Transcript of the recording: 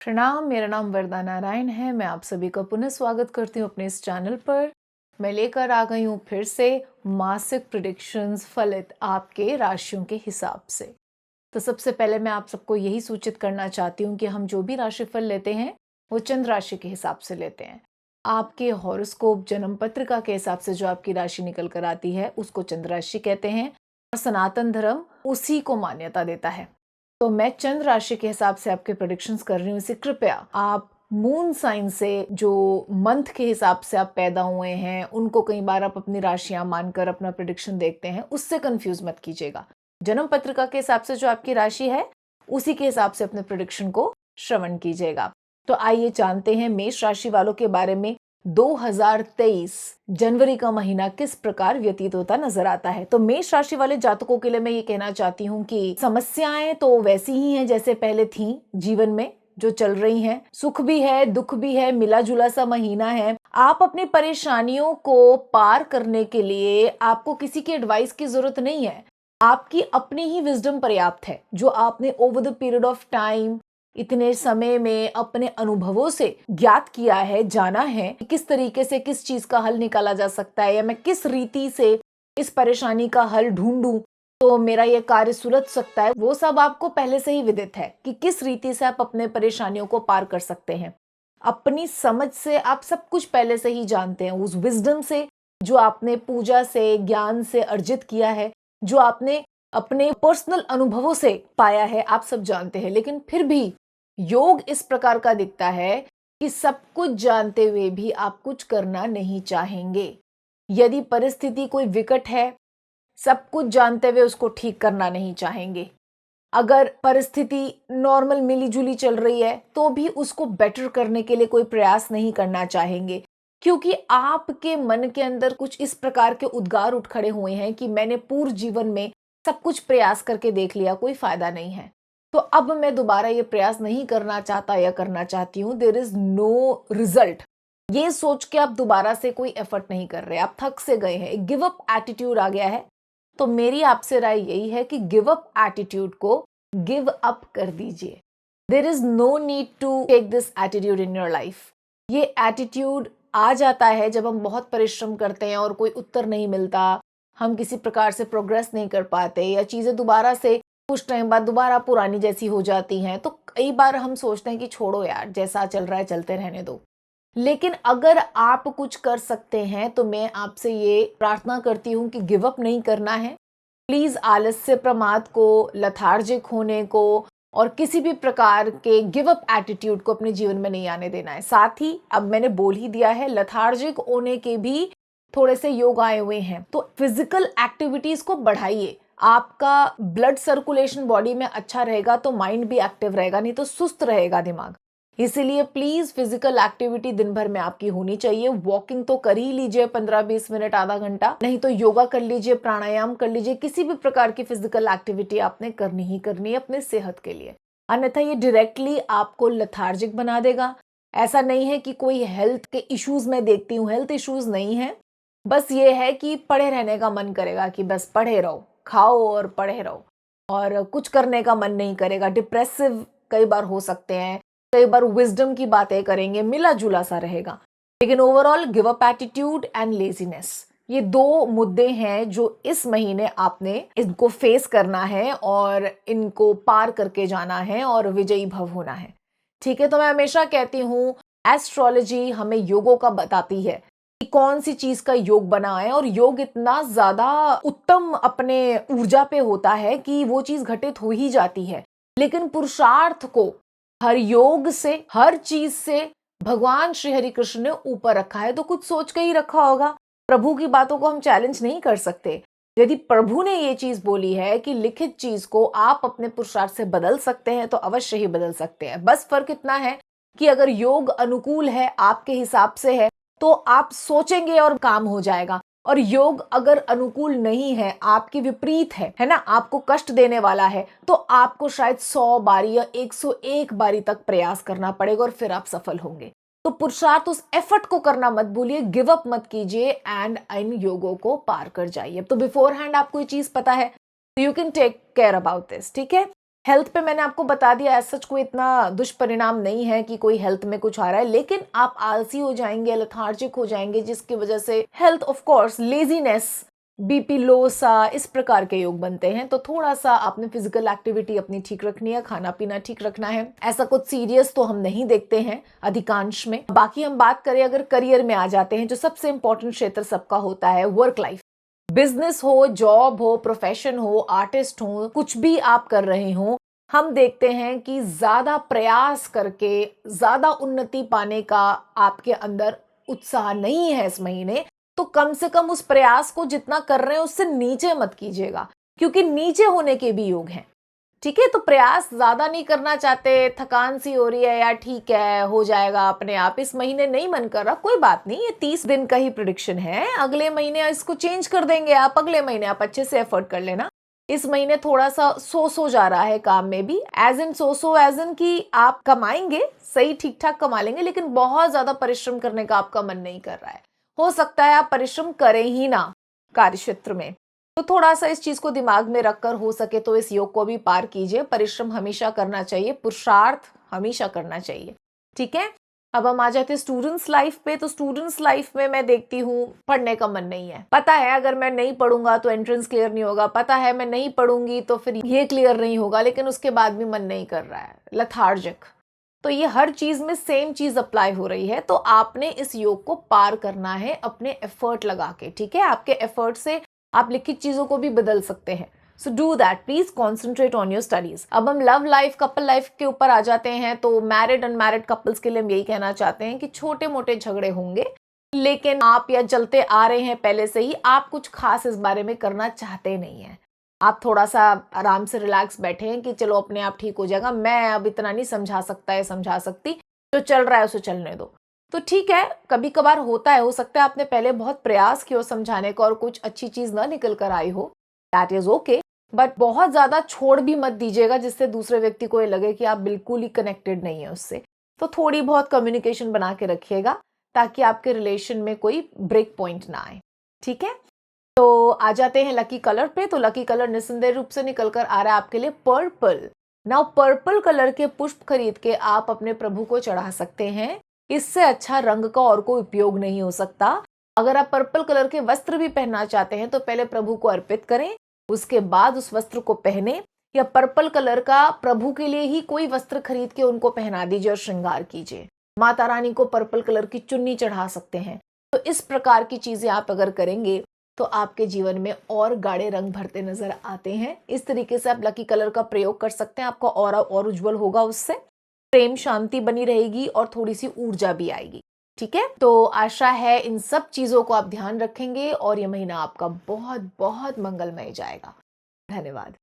प्रणाम, मेरा नाम वरदा नारायण है। मैं आप सभी का पुनः स्वागत करती हूँ अपने इस चैनल पर। मैं लेकर आ गई हूँ फिर से मासिक प्रेडिक्शंस फलित आपके राशियों के हिसाब से। तो सबसे पहले मैं आप सबको यही सूचित करना चाहती हूँ कि हम जो भी राशिफल लेते हैं वो चंद्र राशि के हिसाब से लेते हैं। आपके हॉरोस्कोप जन्म पत्रिका के हिसाब से जो आपकी राशि निकल कर आती है उसको चंद्र राशि कहते हैं और सनातन धर्म उसी को मान्यता देता है। तो मैं चंद्र राशि के हिसाब से आपके प्रेडिक्शंस कर रही हूँ, इसे कृपया आप मून साइन से जो मंथ के हिसाब से आप पैदा हुए हैं उनको कई बार आप अपनी राशियां मानकर अपना प्रेडिक्शन देखते हैं, उससे कंफ्यूज मत कीजिएगा। जन्म पत्रिका के हिसाब से जो आपकी राशि है उसी के हिसाब से अपने प्रेडिक्शन को श्रवण कीजिएगा। तो आइए जानते हैं मेष राशि वालों के बारे में 2023 जनवरी का महीना किस प्रकार व्यतीत होता नजर आता है। तो मेष राशि वाले जातकों के लिए मैं ये कहना चाहती हूँ कि समस्याएं तो वैसी ही हैं जैसे पहले थीं जीवन में जो चल रही हैं। सुख भी है, दुख भी है, मिला जुला सा महीना है। आप अपनी परेशानियों को पार करने के लिए आपको किसी की एडवाइस की जरूरत नहीं है। आपकी अपनी ही विजडम पर्याप्त है जो आपने over the period of time इतने समय में अपने अनुभवों से ज्ञात किया है, जाना है कि किस तरीके से किस चीज का हल निकाला जा सकता है या मैं किस रीति से इस परेशानी का हल ढूंढूं तो मेरा यह कार्य सुलझ सकता है। वो सब आपको पहले से ही विदित है कि किस रीति से आप अपने परेशानियों को पार कर सकते हैं। अपनी समझ से आप सब कुछ पहले से ही जानते हैं। उस विजडम से जो आपने पूजा से, ज्ञान से अर्जित किया है, जो आपने अपने पर्सनल अनुभवों से पाया है, आप सब जानते हैं। लेकिन फिर भी योग इस प्रकार का दिखता है कि सब कुछ जानते हुए भी आप कुछ करना नहीं चाहेंगे। यदि परिस्थिति कोई विकट है, सब कुछ जानते हुए उसको ठीक करना नहीं चाहेंगे। अगर परिस्थिति नॉर्मल मिली जुली चल रही है तो भी उसको बेटर करने के लिए कोई प्रयास नहीं करना चाहेंगे, क्योंकि आपके मन के अंदर कुछ इस प्रकार के उद्गार उठ खड़े हुए हैं कि मैंने पूर्व जीवन में सब कुछ प्रयास करके देख लिया, कोई फायदा नहीं है, तो अब मैं दोबारा ये प्रयास नहीं करना चाहता या करना चाहती हूँ। There is no result. ये सोच के आप दोबारा से कोई एफर्ट नहीं कर रहे, आप थक से गए हैं, एक गिव अप एटीट्यूड आ गया है। तो मेरी आपसे राय यही है कि गिव अप एटीट्यूड को गिव अप कर दीजिए। There is no need to take this attitude in your life. ये एटीट्यूड आ जाता है जब हम बहुत परिश्रम करते हैं और कोई उत्तर नहीं मिलता, हम किसी प्रकार से प्रोग्रेस नहीं कर पाते या चीजें दोबारा से कुछ टाइम बाद दोबारा पुरानी जैसी हो जाती हैं, तो कई बार हम सोचते हैं कि छोड़ो यार, जैसा चल रहा है चलते रहने दो। लेकिन अगर आप कुछ कर सकते हैं तो मैं आपसे ये प्रार्थना करती हूँ कि गिव अप नहीं करना है। प्लीज आलस्य, प्रमाद को, लथार्जिक होने को और किसी भी प्रकार के गिव अप एटीट्यूड को अपने जीवन में नहीं आने देना है। साथ ही अब मैंने बोल ही दिया है, लथार्जिक होने के भी थोड़े से योग आए हुए हैं, तो फिजिकल एक्टिविटीज को बढ़ाइए। आपका ब्लड सर्कुलेशन बॉडी में अच्छा रहेगा तो माइंड भी एक्टिव रहेगा, नहीं तो सुस्त रहेगा दिमाग। इसीलिए प्लीज फिजिकल एक्टिविटी दिन भर में आपकी होनी चाहिए। वॉकिंग तो कर ही लीजिए 15-20 मिनट, आधा घंटा, नहीं तो योगा कर लीजिए, प्राणायाम कर लीजिए। किसी भी प्रकार की फिजिकल एक्टिविटी आपने करनी ही करनी है अपने सेहत के लिए, अन्यथा ये डायरेक्टली आपको लेथार्जिक बना देगा। ऐसा नहीं है कि कोई हेल्थ के इश्यूज में देखती हूँ, हेल्थ इश्यूज नहीं है, बस ये है कि पढ़े रहने का मन करेगा कि बस पढ़े रहो, खाओ और पढ़े रहो, और कुछ करने का मन नहीं करेगा। डिप्रेसिव कई बार हो सकते हैं, कई बार विजडम की बातें करेंगे, मिला जुला सा रहेगा। लेकिन overall give up attitude and laziness, ये दो मुद्दे हैं जो इस महीने आपने इनको फेस करना है और इनको पार करके जाना है और विजयी भव होना है। ठीक है, तो मैं हमेशा कहती हूँ एस्ट्रोलॉजी हमें योगों का बताती है कि कौन सी चीज का योग बना है, और योग इतना ज्यादा उत्तम अपने ऊर्जा पे होता है कि वो चीज घटित हो ही जाती है। लेकिन पुरुषार्थ को हर योग से, हर चीज से भगवान श्री हरि कृष्ण ने ऊपर रखा है, तो कुछ सोच के ही रखा होगा। प्रभु की बातों को हम चैलेंज नहीं कर सकते। यदि प्रभु ने ये चीज बोली है कि लिखित चीज को आप अपने पुरुषार्थ से बदल सकते हैं तो अवश्य ही बदल सकते हैं। बस फर्क इतना है कि अगर योग अनुकूल है, आपके हिसाब से है, तो आप सोचेंगे और काम हो जाएगा। और योग अगर अनुकूल नहीं है, आपके विपरीत है ना, आपको कष्ट देने वाला है, तो आपको शायद 100 बारी या 101 बारी तक प्रयास करना पड़ेगा और फिर आप सफल होंगे। तो पुरुषार्थ, उस एफर्ट को करना मत भूलिए, गिव अप मत कीजिए एंड इन योगों को पार कर जाइए। तो बिफोर हैंड आपको ये चीज पता है, you can take care about this. ठीक है, हेल्थ पे मैंने आपको बता दिया, ऐसा सच कोई इतना दुष्परिणाम नहीं है कि कोई हेल्थ में कुछ आ रहा है, लेकिन आप आलसी हो जाएंगे, लेथार्जिक हो जाएंगे, जिसकी वजह से health of course laziness, BP low सा, इस प्रकार के योग बनते हैं। तो थोड़ा सा आपने फिजिकल एक्टिविटी अपनी ठीक रखनी है, खाना पीना ठीक रखना है। ऐसा कुछ सीरियस तो हम नहीं देखते हैं अधिकांश में। बाकी हम बात करें अगर करियर में आ जाते हैं, जो सबसे इंपॉर्टेंट क्षेत्र सबका होता है, वर्क लाइफ। बिजनेस हो, जॉब हो, प्रोफेशन हो, आर्टिस्ट हो, कुछ भी आप कर रहे हो, हम देखते हैं कि ज्यादा प्रयास करके ज्यादा उन्नति पाने का आपके अंदर उत्साह नहीं है इस महीने, तो कम से कम उस प्रयास को जितना कर रहे हैं उससे नीचे मत कीजिएगा, क्योंकि नीचे होने के भी योग हैं। ठीक है, तो प्रयास ज्यादा नहीं करना चाहते, थकान सी हो रही है, यार ठीक है हो जाएगा अपने आप, इस महीने नहीं मन कर रहा, कोई बात नहीं, ये 30 दिन का ही प्रिडिक्शन है, अगले महीने इसको चेंज कर देंगे आप, अगले महीने आप अच्छे से एफर्ट कर लेना। इस महीने थोड़ा सा सो जा रहा है काम में भी, एज इन कि आप कमाएंगे, सही ठीक ठाक कमा लेंगे, लेकिन बहुत ज्यादा परिश्रम करने का आपका मन नहीं कर रहा है। हो सकता है आप परिश्रम करें ही ना कार्य क्षेत्र में, तो थोड़ा सा इस चीज को दिमाग में रखकर हो सके तो इस योग को भी पार कीजिए। परिश्रम हमेशा करना चाहिए, पुरुषार्थ हमेशा करना चाहिए। ठीक है, अब हम आ जाते हैं स्टूडेंट्स लाइफ पे। तो स्टूडेंट्स लाइफ में मैं देखती हूँ पढ़ने का मन नहीं है, पता है अगर मैं नहीं पढ़ूंगा तो एंट्रेंस क्लियर नहीं होगा, पता है मैं नहीं पढ़ूंगी तो फिर ये क्लियर नहीं होगा, लेकिन उसके बाद भी मन नहीं कर रहा है, लथार्जिक। तो ये हर चीज में सेम चीज अप्लाई हो रही है, तो आपने इस योग को पार करना है अपने एफर्ट लगा के। ठीक है, आपके एफर्ट से आप लिखित चीजों को भी बदल सकते हैं। So do that, please concentrate on your studies. अब हम लव लाइफ, कपल लाइफ के ऊपर आ जाते हैं। तो मैरिड अनमैरिड कपल्स के लिए हम यही कहना चाहते हैं कि छोटे मोटे झगड़े होंगे, लेकिन आप या चलते आ रहे हैं पहले से ही, आप कुछ खास इस बारे में करना चाहते नहीं है। आप थोड़ा सा आराम से रिलैक्स बैठे हैं कि चलो अपने आप ठीक हो जाएगा, मैं अब इतना नहीं समझा सकता है समझा सकती, जो चल रहा है उसे चलने दो। तो ठीक है, कभी कभार होता है, हो सकता है आपने पहले बहुत प्रयास किया समझाने का और कुछ अच्छी चीज ना निकल कर आई हो, दैट इज ओके, बट बहुत ज्यादा छोड़ भी मत दीजिएगा जिससे दूसरे व्यक्ति को ये लगे कि आप बिल्कुल ही कनेक्टेड नहीं है उससे। तो थोड़ी बहुत कम्युनिकेशन बना के रखिएगा ताकि आपके रिलेशन में कोई ब्रेक पॉइंट ना आए। ठीक है, तो आ जाते हैं लकी कलर पे। तो लकी कलर निस्संदेह रूप से निकल कर आ रहा है आपके लिए पर्पल। नाउ पर्पल कलर के पुष्प खरीद के आप अपने प्रभु को चढ़ा सकते हैं, इससे अच्छा रंग का और कोई उपयोग नहीं हो सकता। अगर आप पर्पल कलर के वस्त्र भी पहनना चाहते हैं तो पहले प्रभु को अर्पित करें, उसके बाद उस वस्त्र को पहने, या पर्पल कलर का प्रभु के लिए ही कोई वस्त्र खरीद के उनको पहना दीजिए और श्रृंगार कीजिए। माता रानी को पर्पल कलर की चुन्नी चढ़ा सकते हैं। तो इस प्रकार की चीजें आप अगर करेंगे तो आपके जीवन में और गाढ़े रंग भरते नजर आते हैं। इस तरीके से आप लकी कलर का प्रयोग कर सकते हैं, आपका ऑरा और उज्जवल होगा, उससे प्रेम शांति बनी रहेगी और थोड़ी सी ऊर्जा भी आएगी। ठीक है, तो आशा है इन सब चीजों को आप ध्यान रखेंगे और ये महीना आपका बहुत बहुत मंगलमय जाएगा। धन्यवाद।